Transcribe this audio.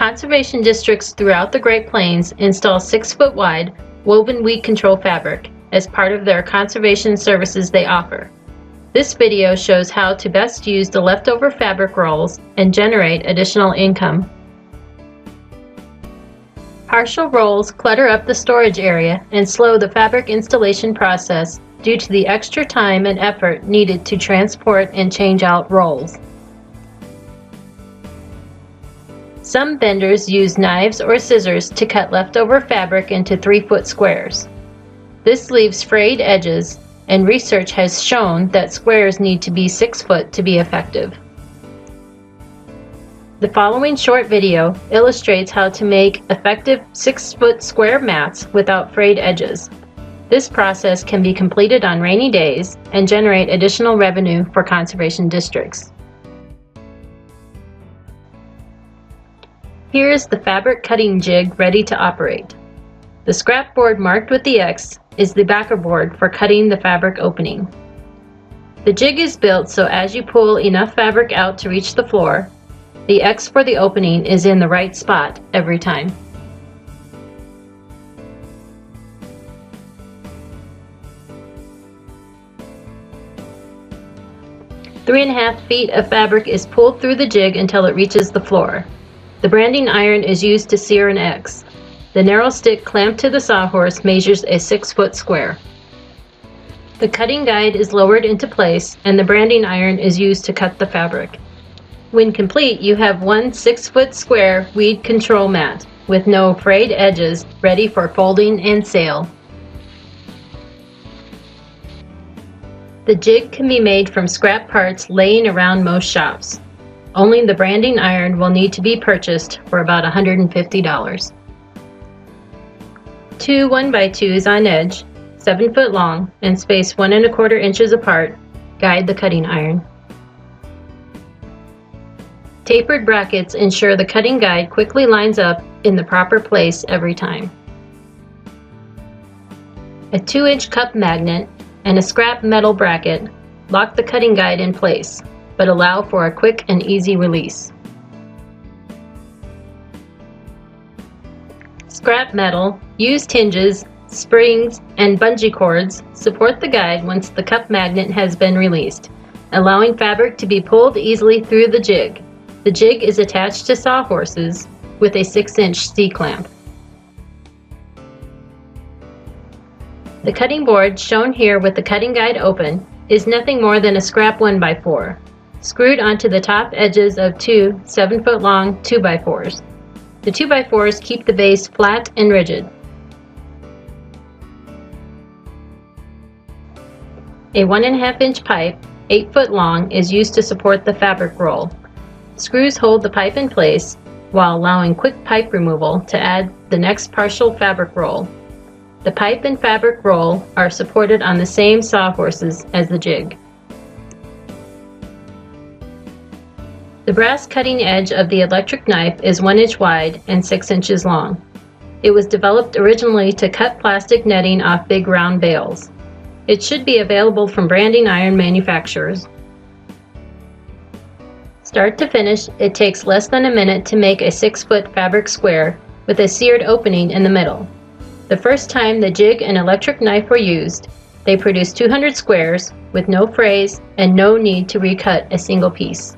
Conservation districts throughout the Great Plains install 6-foot wide woven weed control fabric as part of their conservation services they offer. This video shows how to best use the leftover fabric rolls and generate additional income. Partial rolls clutter up the storage area and slow the fabric installation process due to the extra time and effort needed to transport and change out rolls. Some vendors use knives or scissors to cut leftover fabric into 3-foot squares. This leaves frayed edges, and research has shown that squares need to be 6 foot to be effective. The following short video illustrates how to make effective 6-foot square mats without frayed edges. This process can be completed on rainy days and generate additional revenue for conservation districts. Here is the fabric cutting jig ready to operate. The scrap board marked with the X is the backer board for cutting the fabric opening. The jig is built so as you pull enough fabric out to reach the floor, the X for the opening is in the right spot every time. Three and a half feet of fabric is pulled through the jig until it reaches the floor. The branding iron is used to sear an X. The narrow stick clamped to the sawhorse measures a 6-foot square. The cutting guide is lowered into place and the branding iron is used to cut the fabric. When complete, you have one 6-foot square weed control mat with no frayed edges, ready for folding and sale. The jig can be made from scrap parts laying around most shops. Only the branding iron will need to be purchased for about $150. 2 1x2s on edge, 7 foot long, and spaced 1 1/4 inches apart, guide the cutting iron. Tapered brackets ensure the cutting guide quickly lines up in the proper place every time. A 2-inch cup magnet and a scrap metal bracket lock the cutting guide in place, but allow for a quick and easy release. Scrap metal, used hinges, springs, and bungee cords support the guide once the cup magnet has been released, allowing fabric to be pulled easily through the jig. The jig is attached to sawhorses with a 6-inch C-clamp. The cutting board, shown here with the cutting guide open, is nothing more than a scrap 1x4, screwed onto the top edges of 2 7-foot long 2x4s. The 2x4s keep the base flat and rigid. A 1.5-inch pipe, 8 foot long, is used to support the fabric roll. Screws hold the pipe in place while allowing quick pipe removal to add the next partial fabric roll. The pipe and fabric roll are supported on the same sawhorses as the jig. The brass cutting edge of the electric knife is 1 inch wide and 6 inches long. It was developed originally to cut plastic netting off big round bales. It should be available from branding iron manufacturers. Start to finish, it takes less than a minute to make a 6-foot fabric square with a seared opening in the middle. The first time the jig and electric knife were used, they produced 200 squares with no frays and no need to recut a single piece.